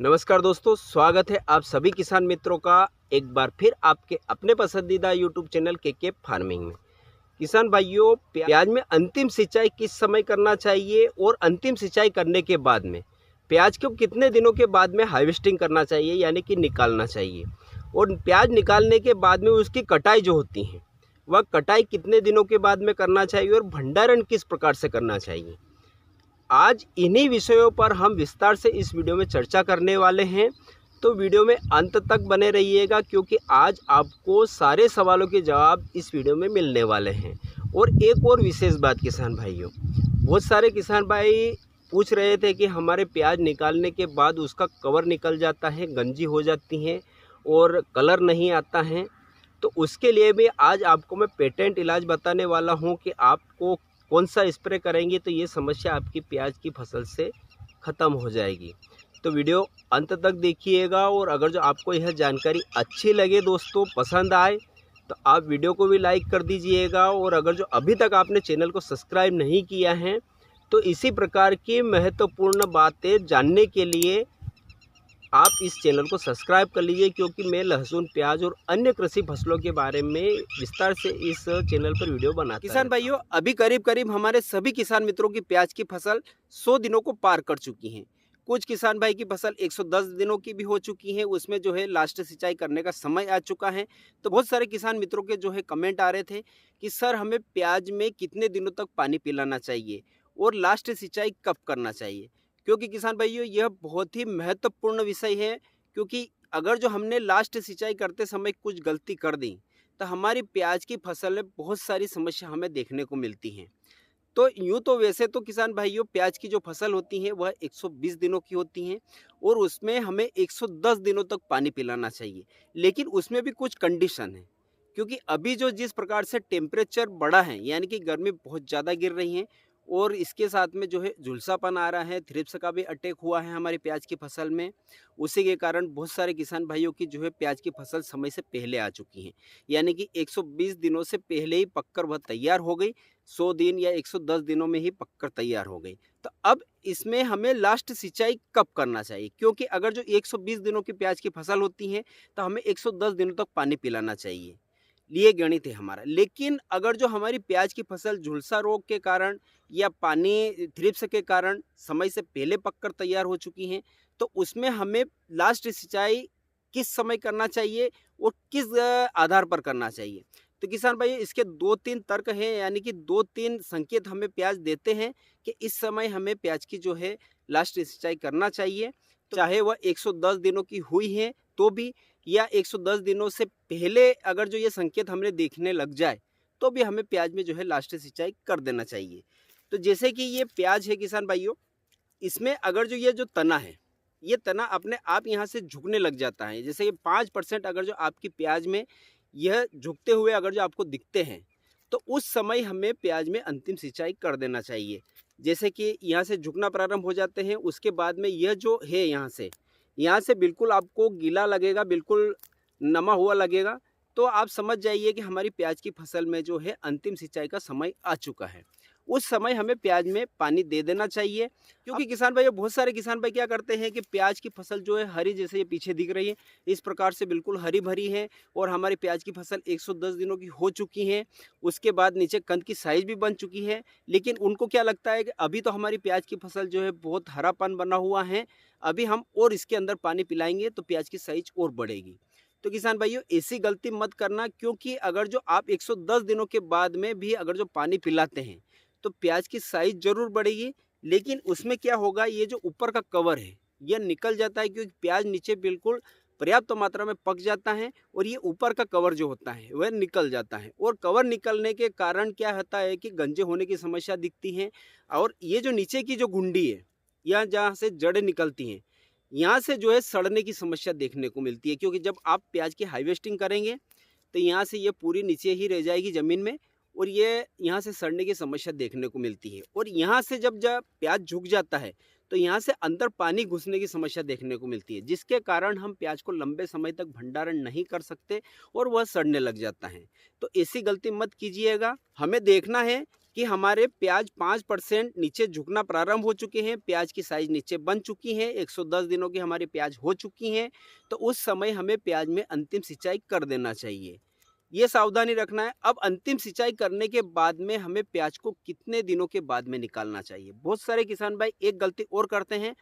नमस्कार दोस्तों, स्वागत है आप सभी किसान मित्रों का एक बार फिर आपके अपने पसंदीदा यूट्यूब चैनल के फार्मिंग में। किसान भाइयों, प्याज में अंतिम सिंचाई किस समय करना चाहिए और अंतिम सिंचाई करने के बाद में प्याज को कितने दिनों के बाद में हार्वेस्टिंग करना चाहिए यानी कि निकालना चाहिए, और प्याज निकालने के बाद में उसकी कटाई जो होती है वह कटाई कितने दिनों के बाद में करना चाहिए और भंडारण किस प्रकार से करना चाहिए। आज इन्हीं विषयों पर हम विस्तार से इस वीडियो में चर्चा करने वाले हैं। तो वीडियो में अंत तक बने रहिएगा, क्योंकि आज आपको सारे सवालों के जवाब इस वीडियो में मिलने वाले हैं। और एक और विशेष बात किसान भाइयों, बहुत सारे किसान भाई पूछ रहे थे कि हमारे प्याज निकालने के बाद उसका कवर निकल जाता है, गंजी हो जाती हैं और कलर नहीं आता है। तो उसके लिए भी आज आपको मैं पेटेंट इलाज बताने वाला हूं कि आपको कौन सा स्प्रे करेंगे तो ये समस्या आपकी प्याज की फसल से ख़त्म हो जाएगी। तो वीडियो अंत तक देखिएगा, और अगर जो आपको यह जानकारी अच्छी लगे दोस्तों, पसंद आए, तो आप वीडियो को भी लाइक कर दीजिएगा। और अगर जो अभी तक आपने चैनल को सब्सक्राइब नहीं किया है तो इसी प्रकार की महत्वपूर्ण बातें जानने के लिए आप इस चैनल को सब्सक्राइब कर लीजिए, क्योंकि मैं लहसुन, प्याज और अन्य कृषि फसलों के बारे में विस्तार से इस चैनल पर वीडियो बनाता हूं। किसान भाइयों, अभी करीब करीब हमारे सभी किसान मित्रों की प्याज की फसल 100 दिनों को पार कर चुकी हैं। कुछ किसान भाई की फसल 110 दिनों की भी हो चुकी है, उसमें जो है लास्ट सिंचाई करने का समय आ चुका है। तो बहुत सारे किसान मित्रों के जो है कमेंट आ रहे थे कि सर हमें प्याज में कितने दिनों तक पानी पिलाना चाहिए और लास्ट सिंचाई कब करना चाहिए। क्योंकि किसान भाइयों, यह बहुत ही महत्वपूर्ण विषय है, क्योंकि अगर जो हमने लास्ट सिंचाई करते समय कुछ गलती कर दी तो हमारी प्याज की फसल में बहुत सारी समस्या हमें देखने को मिलती हैं। तो यूँ तो वैसे तो किसान भाइयों, प्याज की जो फसल होती है वह 120 दिनों की होती हैं और उसमें हमें 110 दिनों तक पानी पिलाना चाहिए। लेकिन उसमें भी कुछ कंडीशन है, क्योंकि अभी जो जिस प्रकार से टेम्परेचर बढ़ा है, यानी कि गर्मी बहुत ज़्यादा गिर रही है और इसके साथ में जो है झुलसापन आ रहा है, थ्रिप्स का भी अटैक हुआ है हमारी प्याज की फसल में। उसी के कारण बहुत सारे किसान भाइयों की जो है प्याज की फसल समय से पहले आ चुकी है, यानी कि 120 दिनों से पहले ही पककर वह तैयार हो गई, 100 दिन या 110 दिनों में ही पककर तैयार हो गई। तो अब इसमें हमें लास्ट सिंचाई कब करना चाहिए, क्योंकि अगर जो 120 दिनों की प्याज की फसल होती है तो हमें 110 दिनों तक पानी पिलाना चाहिए, ये गणित है हमारा। लेकिन अगर जो हमारी प्याज की फसल झुलसा रोग के कारण या पानी थ्रिप्स के कारण समय से पहले पककर तैयार हो चुकी हैं, तो उसमें हमें लास्ट सिंचाई किस समय करना चाहिए और किस आधार पर करना चाहिए। तो किसान भाई, इसके 2-3 तर्क हैं, यानी कि 2-3 संकेत हमें प्याज देते हैं कि इस समय हमें प्याज की जो है लास्ट सिंचाई करना चाहिए। तो चाहे वह 110 दिनों की हुई है तो भी, या 110 दिनों से पहले अगर जो ये संकेत हमने देखने लग जाए तो भी हमें प्याज में जो है लास्ट सिंचाई कर देना चाहिए। तो जैसे कि ये प्याज है किसान भाइयों, इसमें अगर जो ये जो तना है, ये तना अपने आप यहाँ से झुकने लग जाता है। जैसे कि 5% अगर जो आपकी प्याज में यह झुकते हुए अगर जो आपको दिखते हैं, तो उस समय हमें प्याज में अंतिम सिंचाई कर देना चाहिए। जैसे कि यहाँ से झुकना प्रारंभ हो जाते हैं, उसके बाद में यह जो है यहाँ से बिल्कुल आपको गीला लगेगा, बिल्कुल नमा हुआ लगेगा, तो आप समझ जाइए कि हमारी प्याज की फसल में जो है अंतिम सिंचाई का समय आ चुका है। उस समय हमें प्याज में पानी दे देना चाहिए। क्योंकि किसान भाई, बहुत सारे किसान भाई क्या करते हैं कि प्याज की फसल जो है हरी, जैसे ये पीछे दिख रही है, इस प्रकार से बिल्कुल हरी भरी है और हमारी प्याज की फसल 110 दिनों की हो चुकी है। उसके बाद नीचे कंद की साइज भी बन चुकी है, लेकिन उनको क्या लगता है कि अभी तो हमारी प्याज की फसल जो है बहुत हरापन बना हुआ है, अभी हम और इसके अंदर पानी पिलाएंगे तो प्याज की साइज और बढ़ेगी। तो किसान भाइयों, ऐसी गलती मत करना, क्योंकि अगर जो आप 110 दिनों के बाद में भी अगर जो पानी पिलाते हैं तो प्याज की साइज जरूर बढ़ेगी, लेकिन उसमें क्या होगा, ये जो ऊपर का कवर है यह निकल जाता है, क्योंकि प्याज नीचे बिल्कुल पर्याप्त मात्रा में पक जाता है और ये ऊपर का कवर जो होता है वह निकल जाता है। और कवर निकलने के कारण क्या होता है कि गंजे होने की समस्या दिखती है, और ये जो नीचे की जो घुंडी है या जहाँ से जड़ें निकलती हैं, यहाँ से जो है सड़ने की समस्या देखने को मिलती है। क्योंकि जब आप प्याज की हार्वेस्टिंग करेंगे तो यहाँ से ये पूरी नीचे ही रह जाएगी ज़मीन में, और ये यहाँ से सड़ने की समस्या देखने को मिलती है। और यहाँ से जब प्याज झुक जाता है तो यहाँ से अंदर पानी घुसने की समस्या देखने को मिलती है, जिसके कारण हम प्याज को लंबे समय तक भंडारण नहीं कर सकते और वह सड़ने लग जाता है। तो ऐसी गलती मत कीजिएगा। हमें देखना है कि हमारे प्याज 5% नीचे झुकना प्रारंभ हो चुके हैं, प्याज की साइज़ नीचे बन चुकी है, 110 दिनों की हमारी प्याज हो चुकी हैं, तो उस समय हमें प्याज में अंतिम सिंचाई कर देना चाहिए। ये सावधानी रखना है। अब अंतिम सिंचाई करने के बाद में हमें प्याज को कितने दिनों के बाद में निकालना चाहिए? बहुत सारे किसान भाई एक गलती और करते हैं,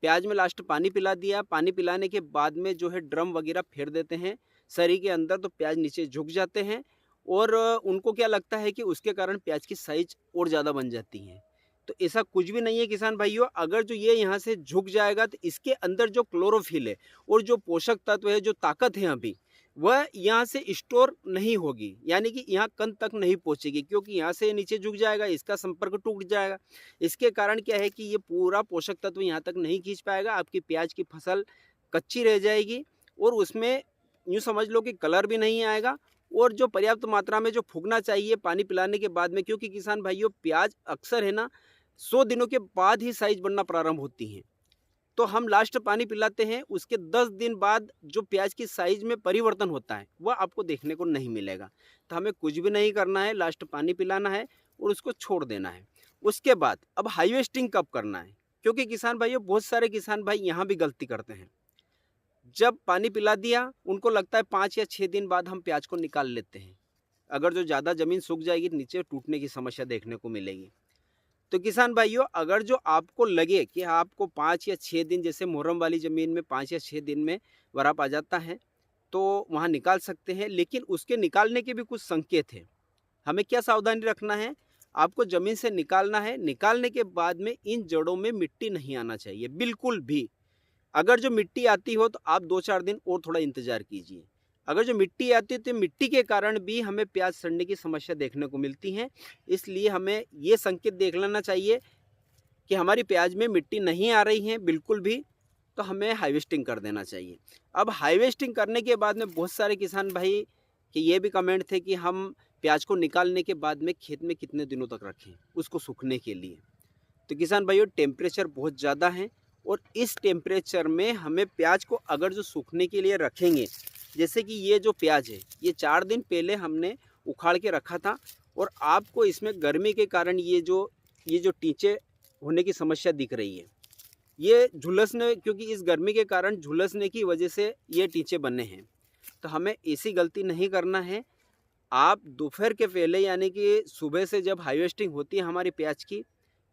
प्याज में लास्ट पानी पिला दिया, पानी पिलाने के बाद में जो है ड्रम वगैरह फेर देते हैं सरी के अंदर, तो प्याज नीचे झुक जाते हैं और उनको क्या लगता है कि उसके कारण प्याज की साइज और ज़्यादा बन जाती है। तो ऐसा कुछ भी नहीं है किसान भाइयों। अगर जो ये यहाँ से झुक जाएगा तो इसके अंदर जो क्लोरोफिल है और जो पोषक तत्व है, जो ताकत है अभी, वह यहाँ से स्टोर नहीं होगी, यानी कि यहाँ कंद तक नहीं पहुँचेगी, क्योंकि यहाँ से नीचे झुक जाएगा, इसका संपर्क टूट जाएगा। इसके कारण क्या है कि ये पूरा पोषक तत्व यहाँ तक नहीं खींच पाएगा, आपकी प्याज की फसल कच्ची रह जाएगी और उसमें यूँ समझ लो कि कलर भी नहीं आएगा और जो पर्याप्त मात्रा में जो फूकना चाहिए पानी पिलाने के बाद में, क्योंकि किसान भाइयों प्याज अक्सर है ना 100 दिनों के बाद ही साइज बनना प्रारंभ होती हैं। तो हम लास्ट पानी पिलाते हैं, उसके 10 दिन बाद जो प्याज की साइज में परिवर्तन होता है वह आपको देखने को नहीं मिलेगा। तो हमें कुछ भी नहीं करना है, लास्ट पानी पिलाना है और उसको छोड़ देना है। उसके बाद अब हार्वेस्टिंग कब करना है? क्योंकि किसान भाइयों बहुत सारे किसान भाई यहाँ भी गलती करते हैं। जब पानी पिला दिया, उनको लगता है 5 या 6 दिन बाद हम प्याज को निकाल लेते हैं। अगर जो ज़्यादा ज़मीन सूख जाएगी तो नीचे टूटने की समस्या देखने को मिलेगी। तो किसान भाइयों अगर जो आपको लगे कि आपको 5 या 6 दिन, जैसे मुहर्रम वाली ज़मीन में 5 या 6 दिन में वराप आ जाता है, तो वहाँ निकाल सकते हैं। लेकिन उसके निकालने के भी कुछ संकेत हैं। हमें क्या सावधानी रखना है? आपको ज़मीन से निकालना है, निकालने के बाद में इन जड़ों में मिट्टी नहीं आना चाहिए बिल्कुल भी। अगर जो मिट्टी आती हो तो आप 2-4 दिन और थोड़ा इंतज़ार कीजिए। अगर जो मिट्टी आती है तो मिट्टी के कारण भी हमें प्याज सड़ने की समस्या देखने को मिलती है। इसलिए हमें ये संकेत देख लेना चाहिए कि हमारी प्याज में मिट्टी नहीं आ रही है बिल्कुल भी, तो हमें हार्वेस्टिंग कर देना चाहिए। अब हार्वेस्टिंग करने के बाद में बहुत सारे किसान भाई कि ये भी कमेंट थे कि हम प्याज को निकालने के बाद में खेत में कितने दिनों तक रखें उसको सूखने के लिए। तो किसान भाइयों टेम्परेचर बहुत ज़्यादा है और इस टेम्परेचर में हमें प्याज को अगर जो सूखने के लिए रखेंगे, जैसे कि ये जो प्याज है ये 4 दिन पहले हमने उखाड़ के रखा था और आपको इसमें गर्मी के कारण ये जो टीचे होने की समस्या दिख रही है, ये झुलसने, क्योंकि इस गर्मी के कारण झुलसने की वजह से ये टीचे बने हैं। तो हमें ऐसी गलती नहीं करना है। आप दोपहर के पहले यानी कि सुबह से जब हार्वेस्टिंग होती है हमारी प्याज की,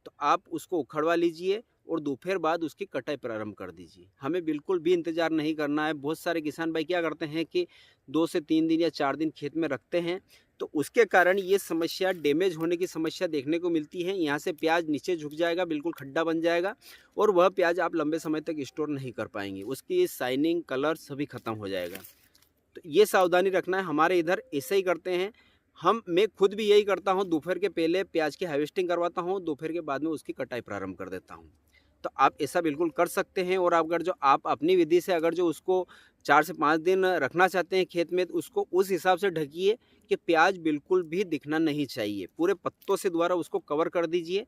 तो आप उसको उखड़वा लीजिए और दोपहर बाद उसकी कटाई प्रारंभ कर दीजिए। हमें बिल्कुल भी इंतज़ार नहीं करना है। बहुत सारे किसान भाई क्या करते हैं कि 2 से 3 दिन या 4 दिन खेत में रखते हैं, तो उसके कारण ये समस्या डैमेज होने की समस्या देखने को मिलती है। यहाँ से प्याज नीचे झुक जाएगा, बिल्कुल खड्डा बन जाएगा और वह प्याज आप लंबे समय तक स्टोर नहीं कर पाएंगे, उसकी शाइनिंग, कलर सभी खत्म हो जाएगा। तो ये सावधानी रखना है। हमारे इधर ऐसे ही करते हैं। मैं खुद भी यही करता हूँ, दोपहर के पहले प्याज की हार्वेस्टिंग करवाता हूँ, दोपहर के बाद में उसकी कटाई प्रारंभ कर देता हूँ। तो आप ऐसा बिल्कुल कर सकते हैं। और अगर जो आप अपनी विधि से अगर जो उसको 4 से 5 दिन रखना चाहते हैं खेत में, तो उसको उस हिसाब से ढकिए कि प्याज बिल्कुल भी दिखना नहीं चाहिए, पूरे पत्तों से द्वारा उसको कवर कर दीजिए।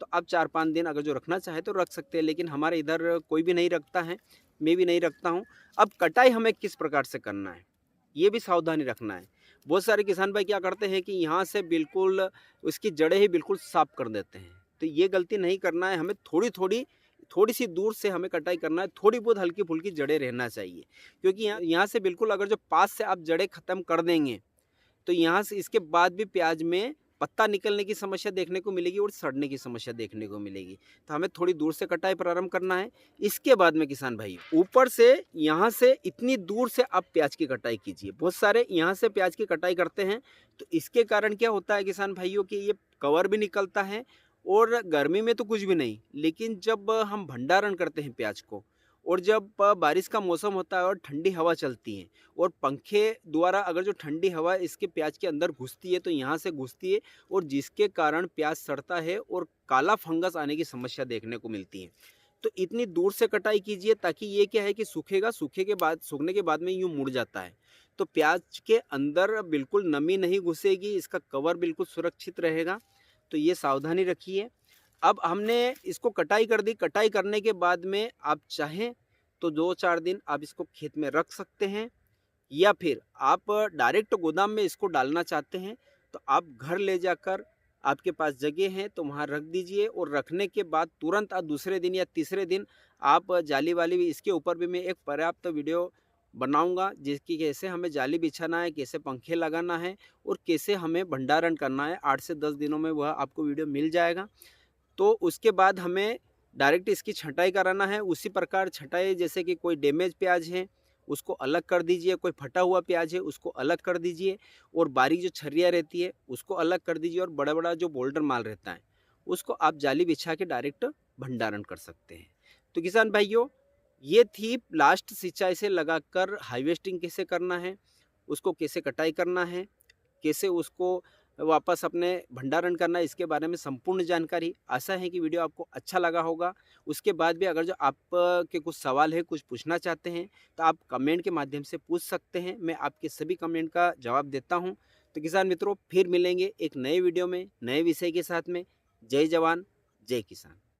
तो आप 4-5 दिन अगर जो रखना चाहे तो रख सकते हैं, लेकिन हमारे इधर कोई भी नहीं रखता है, मैं भी नहीं रखता हूँ। अब कटाई हमें किस प्रकार से करना है ये भी सावधानी रखना है। बहुत सारे किसान भाई क्या करते हैं कि यहाँ से बिल्कुल उसकी जड़ें ही बिल्कुल साफ कर देते हैं, तो ये गलती नहीं करना है। हमें थोड़ी सी दूर से हमें कटाई करना है, थोड़ी बहुत हल्की फुल्की जड़ें रहना चाहिए, क्योंकि यहाँ से बिल्कुल अगर जो पास से आप जड़ें ख़त्म कर देंगे तो यहाँ से इसके बाद भी प्याज में पत्ता निकलने की समस्या देखने को मिलेगी और सड़ने की समस्या देखने को मिलेगी। तो हमें थोड़ी दूर से कटाई प्रारंभ करना है। इसके बाद में किसान भाई ऊपर से यहाँ से इतनी दूर से आप प्याज की कटाई कीजिए। बहुत सारे यहाँ से प्याज की कटाई करते हैं, तो इसके कारण क्या होता है किसान भाइयों कि ये कवर भी निकलता है और गर्मी में तो कुछ भी नहीं, लेकिन जब हम भंडारण करते हैं प्याज को और जब बारिश का मौसम होता है और ठंडी हवा चलती है और पंखे द्वारा अगर जो ठंडी हवा इसके प्याज के अंदर घुसती है तो यहाँ से घुसती है और जिसके कारण प्याज सड़ता है और काला फंगस आने की समस्या देखने को मिलती है। तो इतनी दूर से कटाई कीजिए ताकि ये क्या है कि सूखने के बाद में यूँ मुड़ जाता है, तो प्याज के अंदर बिल्कुल नमी नहीं घुसेगी, इसका कवर बिल्कुल सुरक्षित रहेगा। तो ये सावधानी रखिए। अब हमने इसको कटाई कर दी। कटाई करने के बाद में आप चाहें तो 2-4 दिन आप इसको खेत में रख सकते हैं, या फिर आप डायरेक्ट गोदाम में इसको डालना चाहते हैं तो आप घर ले जाकर आपके पास जगह है तो वहाँ रख दीजिए, और रखने के बाद तुरंत आप दूसरे दिन या तीसरे दिन आप जाली वाली भी, इसके ऊपर भी मैं एक पर्याप्त वीडियो बनाऊंगा जिसकी कैसे हमें जाली बिछाना है, कैसे पंखे लगाना है और कैसे हमें भंडारण करना है। 8 से 10 दिनों में वह आपको वीडियो मिल जाएगा। तो उसके बाद हमें डायरेक्ट इसकी छँटाई कराना है। उसी प्रकार छँटाई, जैसे कि कोई डैमेज प्याज है उसको अलग कर दीजिए, कोई फटा हुआ प्याज है उसको अलग कर दीजिए, और बारीक जो छर्रियाँ रहती है उसको अलग कर दीजिए, और बड़ा बड़ा जो बोल्डर माल रहता है उसको आप जाली बिछा के डायरेक्ट भंडारण कर सकते हैं। तो किसान भाइयों, ये थी लास्ट सिंचाई से लगाकर हार्वेस्टिंग कैसे करना है, उसको कैसे कटाई करना है, कैसे उसको वापस अपने भंडारण करना है, इसके बारे में संपूर्ण जानकारी। आशा है कि वीडियो आपको अच्छा लगा होगा। उसके बाद भी अगर जो आपके कुछ सवाल है, कुछ पूछना चाहते हैं, तो आप कमेंट के माध्यम से पूछ सकते हैं। मैं आपके सभी कमेंट का जवाब देता हूं। तो किसान मित्रों, फिर मिलेंगे एक नए वीडियो में नए विषय के साथ में। जय जवान, जय किसान।